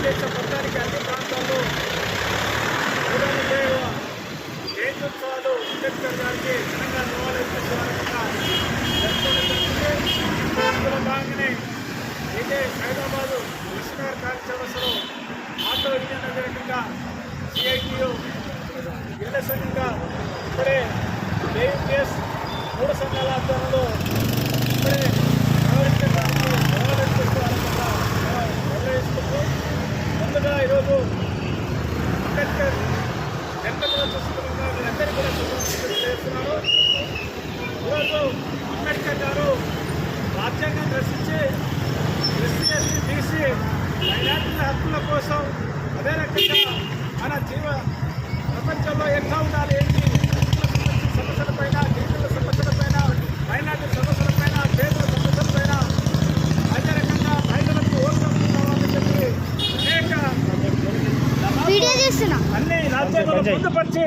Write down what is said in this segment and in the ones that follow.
భారతదేశ మొత్తానికి అన్ని ప్రాంతాల్లో జయంత్యోత్సవాలు అంబేద్కర్ గారికి ఘనంగా నివాళులర్పించే అందులో భాగంగానే అయితే హైదరాబాదు కృష్ణనగర్ కార్యచర్యలో ఆటో యూనియన్ వ్యతిరేకంగా సిఐటియు నిరసనగా ఇప్పుడే ఏఎంఎస్ 3 సంఘాల ఆధ్వర్యంలో ఇప్పుడే నిర్వహిస్తూ ముందుగా ఈరోజు అంబేద్కర్ జన్మదినోత్సవంగా మీరందరికీ కూడా శుభాకాంక్షలు చేస్తున్నారు. ఈరోజు అంబేద్కర్ గారు రాజ్యాంగం రచించి ఎస్సీ ఎస్టీ బీసీ మైనారిటీల హక్కుల కోసం అదే రకంగా మన ప్రపంచంలో ఎట్లా ఉండాలి ఏంటి సమస్యలపైన గిరిజనుల సమస్యలపైన మైనారిటీ సమస్యలపైన పేదల సమస్యలపైన అదే రకంగా మహిళలకు ఓట్లు కావాలని చెప్పి అన్ని రాజ్యాంగాలు పొందుపరిచి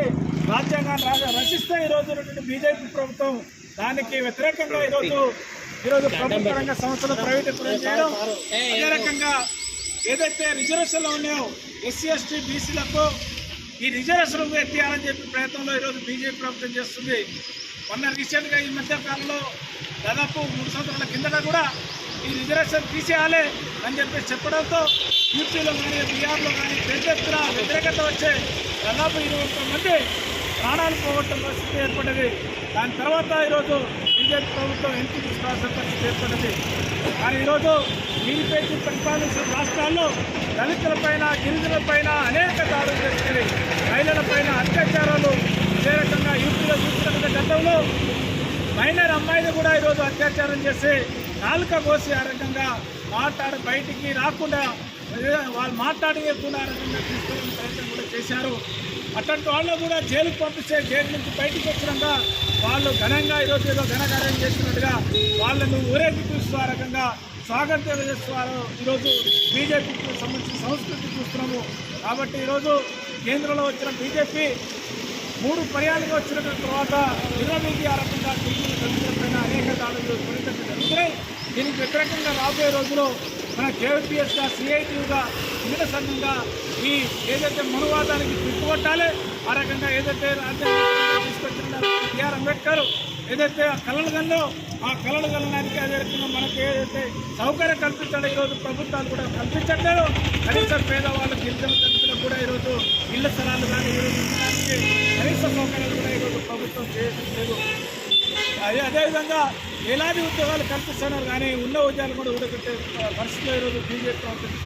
రాజ్యాంగాన్ని రచిస్తే ఈరోజు బీజేపీ ప్రభుత్వం దానికి వ్యతిరేకంగా ఈరోజు ప్రభుత్వ రంగ సంస్థలు ప్రైవేటీకరణ చేయడం, అదే రకంగా ఏదైతే రిజర్వేషన్లు ఉన్నాయో ఎస్సీ ఎస్టీ బీసీలకు ఈ రిజర్వేషన్ ఎత్తియాలని చెప్పి ప్రయత్నంలో ఈరోజు బీజేపీ ప్రభుత్వం చేస్తుంది. మొన్న రీసెంట్గా ఈ మధ్య కాలంలో దాదాపు 3 సంవత్సరాల కిందట కూడా ఈ రిజర్వేషన్ తీసేయాలి అని చెప్పి చెప్పడంతో యూపీలో కానీ బీహార్లో కానీ పెద్ద ఎత్తున వ్యతిరేకత వచ్చే దాదాపు 20 మంది ప్రాణాలు పోగొట్టిన పరిస్థితి ఏర్పడింది. దాని తర్వాత ఈరోజు బీజేపీ ప్రభుత్వం ఎంపీ తీసుకోవాల్సిన పరిస్థితి ఏర్పడింది. కానీ ఈరోజు బీజేపీ పరిపాలించిన రాష్ట్రాల్లో దళితులపైన గిరిజనులపైన అనేక దాడులు జరిగింది. మహిళలపైన అత్యాచారాలు అదే రకంగా యూపీలో చూసినటువంటి గతంలో మైనర్ అమ్మాయిని కూడా ఈరోజు అత్యాచారం చేసి నాలుక కోసి ఆ రకంగా బయటికి రాకుండా వాళ్ళు మాట్లాడేయకుండా ఆ రకంగా తీసుకునే ప్రయత్నం కూడా చేశారు. అట్లాంటి వాళ్ళు కూడా జైలుకు పంపిస్తే జైలు నుంచి బయటకు వచ్చినాక వాళ్ళు ఘనంగా ఈరోజు ఏదో ఘనకార్యం చేస్తున్నట్టుగా వాళ్ళను ఊరేగిస్తూ ఆ రకంగా స్వాగతం చేస్తున్నారు. ఈరోజు బీజేపీకి సంబంధించిన సంస్కృతి చూస్తున్నాము. కాబట్టి ఈరోజు కేంద్రంలో వచ్చిన బీజేపీ 3 పర్యాలుగా వచ్చిన తర్వాత విరవీగి ఆ రకంగా టీవీల దళితులపైన అనేక దాడులు జరుగుతున్నాయి. దీనికి వ్యతిరేకంగా రాబోయే రోజుల్లో మన కేవీపీఎస్గా సిఐటియుగా వివిధ సంఘంగా ఈ ఏదైతే మనువాదానికి తిప్పుకొట్టాలి, ఆ రకంగా ఏదైతే రాజ్యాంగం తీసుకొచ్చిన బిఆర్ అంబేద్కర్ ఏదైతే ఆ కళలు గల్లో ఆ కళలు గలడానికి అదే రకంగా మనకి ఏదైతే సౌకర్యం కల్పించాలో ఈరోజు ప్రభుత్వాలు కూడా కల్పించట్లేదు. కనీసం పేదవాళ్ళు గిరిజన దళితులకు కూడా ఈరోజు ఇళ్ల స్థలాలు కానీ ఈరోజు ఇవ్వడానికి కనీస సౌకర్యాలు కూడా ఈరోజు ప్రభుత్వం చేయట్లేదు. అదేవిధంగా వేలాది ఉద్యోగాలు కల్పిస్తున్నారు కానీ ఉన్న ఉద్యోగాలు కూడా ఊడగట్టే పరిస్థితిలో ఈరోజు బీజేపీ